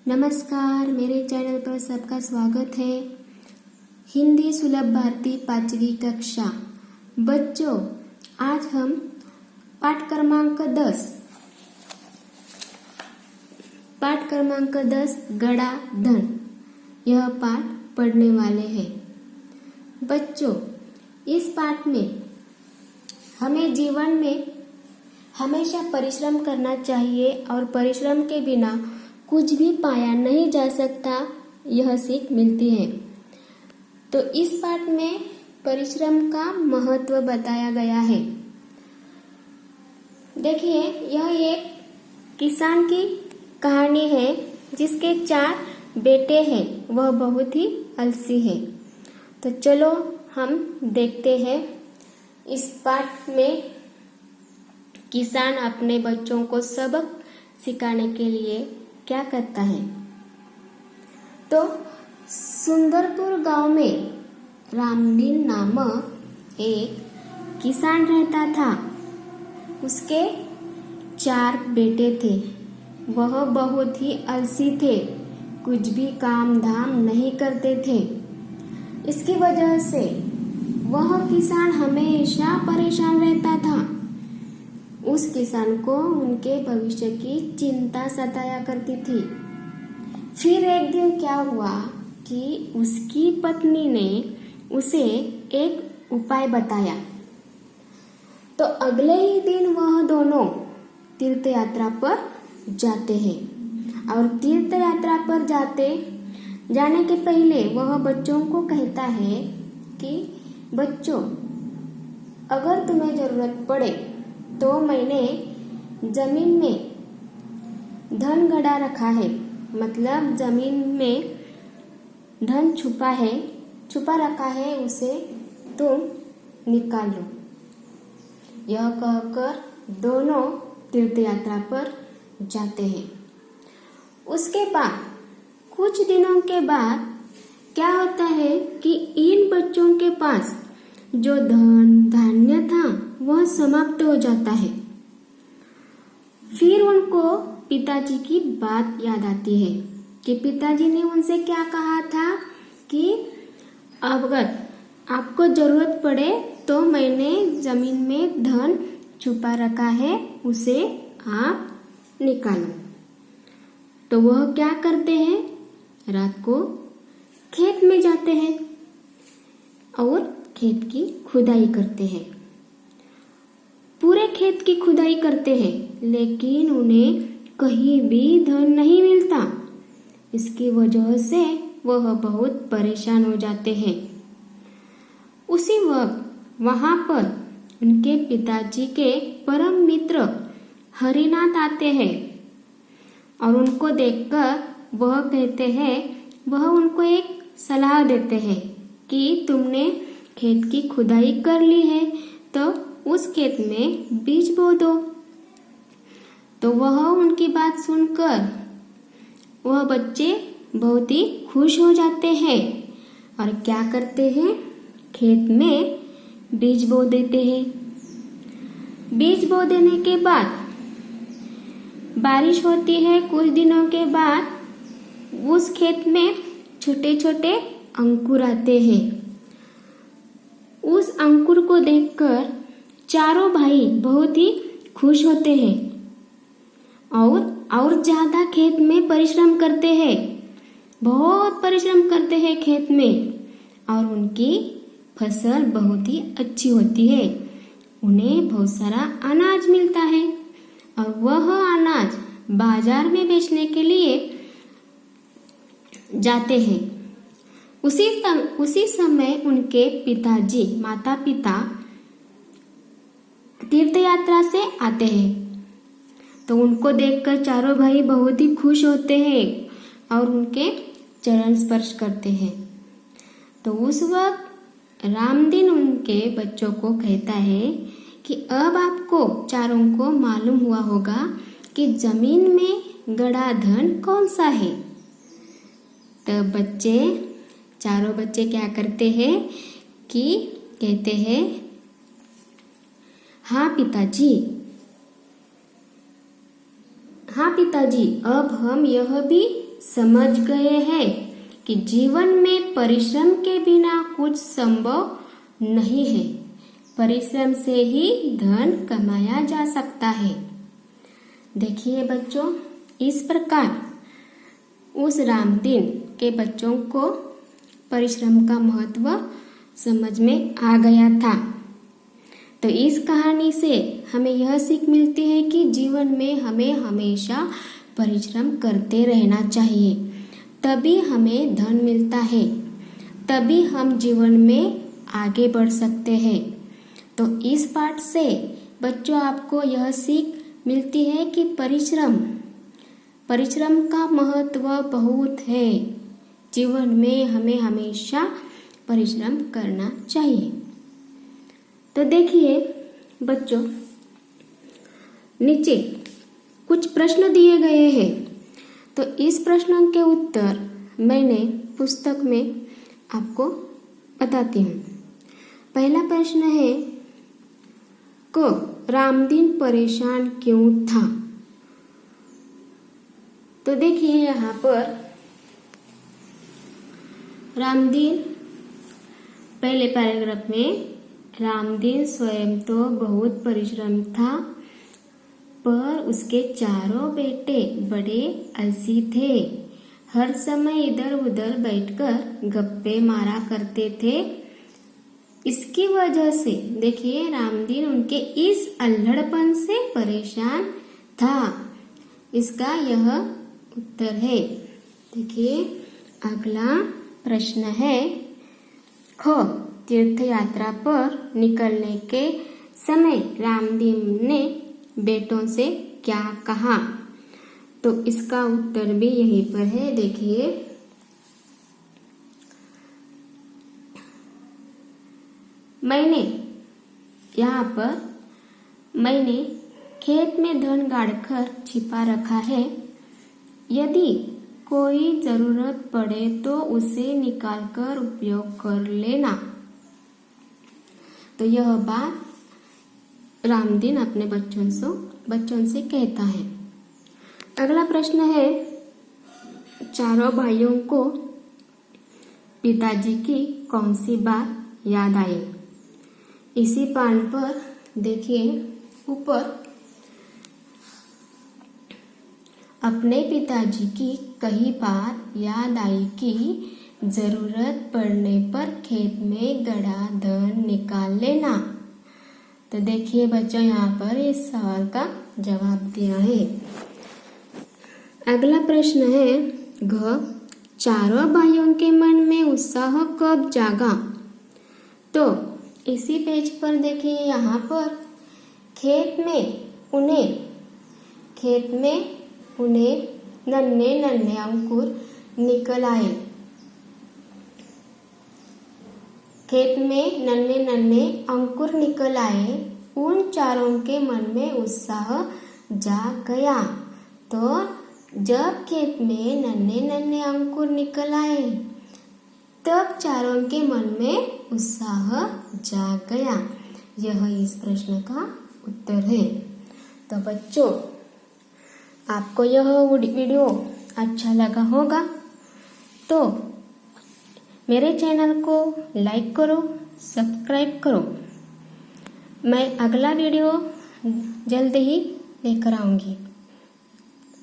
नमस्कार, मेरे चैनल पर सबका स्वागत है। हिंदी सुलभ भारती 5वीं कक्षा। बच्चों, आज हम पाठ क्रमांक 10 गड़ा धन यह पाठ पढ़ने वाले हैं। बच्चों, इस पाठ में हमें जीवन में हमेशा परिश्रम करना चाहिए और परिश्रम के बिना कुछ भी पाया नहीं जा सकता, यह सीख मिलती है। तो इस पाठ में परिश्रम का महत्व बताया गया है। देखिए, यह एक किसान की कहानी है जिसके 4 बेटे हैं। वह बहुत ही आलसी है। तो चलो हम देखते हैं इस पाठ में किसान अपने बच्चों को सबक सिखाने के लिए क्या करता है। तो सुंदरपुर गांव में रामदीन नामक एक किसान रहता था। उसके 4 बेटे थे। वह बहुत ही आलसी थे, कुछ भी काम धाम नहीं करते थे। इसकी वजह से वह किसान हमेशा परेशान रहता था। उस किसान को उनके भविष्य की चिंता सताया करती थी। फिर एक दिन क्या हुआ कि उसकी पत्नी ने उसे एक उपाय बताया। तो अगले ही दिन वह दोनों तीर्थ यात्रा पर जाते हैं और तीर्थ यात्रा पर जाने के पहले वह बच्चों को कहता है कि बच्चों, अगर तुम्हें जरूरत पड़े तो मैंने जमीन में धन गड़ा रखा है, मतलब जमीन में धन छुपा रखा है, उसे तुम निकाल लो। यह कहकर दोनों तीर्थ यात्रा पर जाते हैं। उसके बाद कुछ दिनों के बाद क्या होता है कि इन बच्चों के पास जो धन धान्य था वह समाप्त हो जाता है। फिर उनको पिताजी की बात याद आती है कि पिताजी ने उनसे क्या कहा था कि अगर आपको जरूरत पड़े तो मैंने जमीन में धन छुपा रखा है, उसे आप निकालो। तो वह क्या करते हैं, रात को खेत में जाते हैं और खेत की खुदाई करते हैं। पूरे खेत की खुदाई करते हैं, लेकिन उन्हें कहीं भी धन नहीं मिलता। इसकी वजह से वह बहुत परेशान हो जाते हैं। उसी वक्त वहां पर उनके पिताजी के परम मित्र हरिनाथ आते हैं और उनको देखकर वह उनको एक सलाह देते हैं कि तुमने खेत की खुदाई कर ली है तो उस खेत में बीज बो दो। तो वह उनकी बात सुनकर वह बच्चे बहुत ही खुश हो जाते हैं और क्या करते हैं, खेत में बीज बो देते हैं। बीज बो देने के बाद बारिश होती है। कुछ दिनों के बाद उस खेत में छोटे छोटे अंकुर आते हैं। उस अंकुर को देखकर चारों भाई बहुत ही खुश होते हैं और ज्यादा खेत में परिश्रम करते हैं। बहुत परिश्रम करते हैं खेत में और उनकी फसल बहुत ही अच्छी होती है। उन्हें बहुत सारा अनाज मिलता है और वह अनाज बाजार में बेचने के लिए जाते हैं। उसी समय उनके पिताजी माता पिता तीर्थ यात्रा से आते हैं। तो उनको देखकर चारों भाई बहुत ही खुश होते हैं और उनके चरण स्पर्श करते हैं। तो उस वक्त रामदीन उनके बच्चों को कहता है कि अब आपको चारों को मालूम हुआ होगा कि जमीन में गड़ा धन कौन सा है। तो चारों बच्चे क्या करते हैं कि कहते हैं, हाँ पिताजी, अब हम यह भी समझ गए हैं कि जीवन में परिश्रम के बिना कुछ संभव नहीं है। परिश्रम से ही धन कमाया जा सकता है। देखिए बच्चों, इस प्रकार उस रामदीन के बच्चों को परिश्रम का महत्व समझ में आ गया था। तो इस कहानी से हमें यह सीख मिलती है कि जीवन में हमें हमेशा परिश्रम करते रहना चाहिए, तभी हमें धन मिलता है, तभी हम जीवन में आगे बढ़ सकते हैं। तो इस पाठ से बच्चों आपको यह सीख मिलती है कि परिश्रम का महत्व बहुत है। जीवन में हमें हमेशा परिश्रम करना चाहिए। तो देखिए बच्चों, नीचे कुछ प्रश्न दिए गए हैं। तो इस प्रश्न के उत्तर मैंने पुस्तक में आपको बताती हूँ। पहला प्रश्न है को रामदीन परेशान क्यों था। तो देखिए यहाँ पर रामदीन, पहले पैराग्राफ में, रामदीन स्वयं तो बहुत परिश्रम था, पर उसके चारों बेटे बड़े आलसी थे। हर समय इधर उधर बैठकर गप्पे मारा करते थे। इसकी वजह से देखिए रामदीन उनके इस अल्हड़पन से परेशान था। इसका यह उत्तर है। देखिए अगला प्रश्न है ख तीर्थ यात्रा पर निकलने के समय रामदीन ने बेटों से क्या कहा। तो इसका उत्तर भी यहीं पर है। देखिए मैंने खेत में धन गाड़कर छिपा रखा है, यदि कोई जरूरत पड़े तो उसे निकालकर उपयोग कर लेना। तो यह बात रामदीन अपने बच्चों से कहता है। अगला प्रश्न है चारों भाइयों को पिताजी की कौन सी बात याद आई। इसी पान पर देखिए ऊपर, अपने पिताजी की कई बार याद आई कि जरूरत पड़ने पर खेत में गड़ा धन निकाल लेना। तो देखिए बच्चों यहाँ पर इस सवाल का जवाब दिया है। अगला प्रश्न है घ चारों भाइयों के मन में उत्साह कब जागा। तो इसी पेज पर देखिए यहाँ पर खेत में उन्हें नन्हे नन्हे अंकुर निकल आए। खेत में नन्हे नन्हे अंकुर निकल आए। उन चारों के मन में उत्साह जाग गया। तो जब खेत में नन्हे नन्हे अंकुर निकल आए तब चारों के मन में उत्साह जाग गया। यह इस प्रश्न का उत्तर है। तो बच्चों, आपको यह वीडियो अच्छा लगा होगा तो मेरे चैनल को लाइक करो, सब्सक्राइब करो। मैं अगला वीडियो जल्द ही लेकर आऊंगी।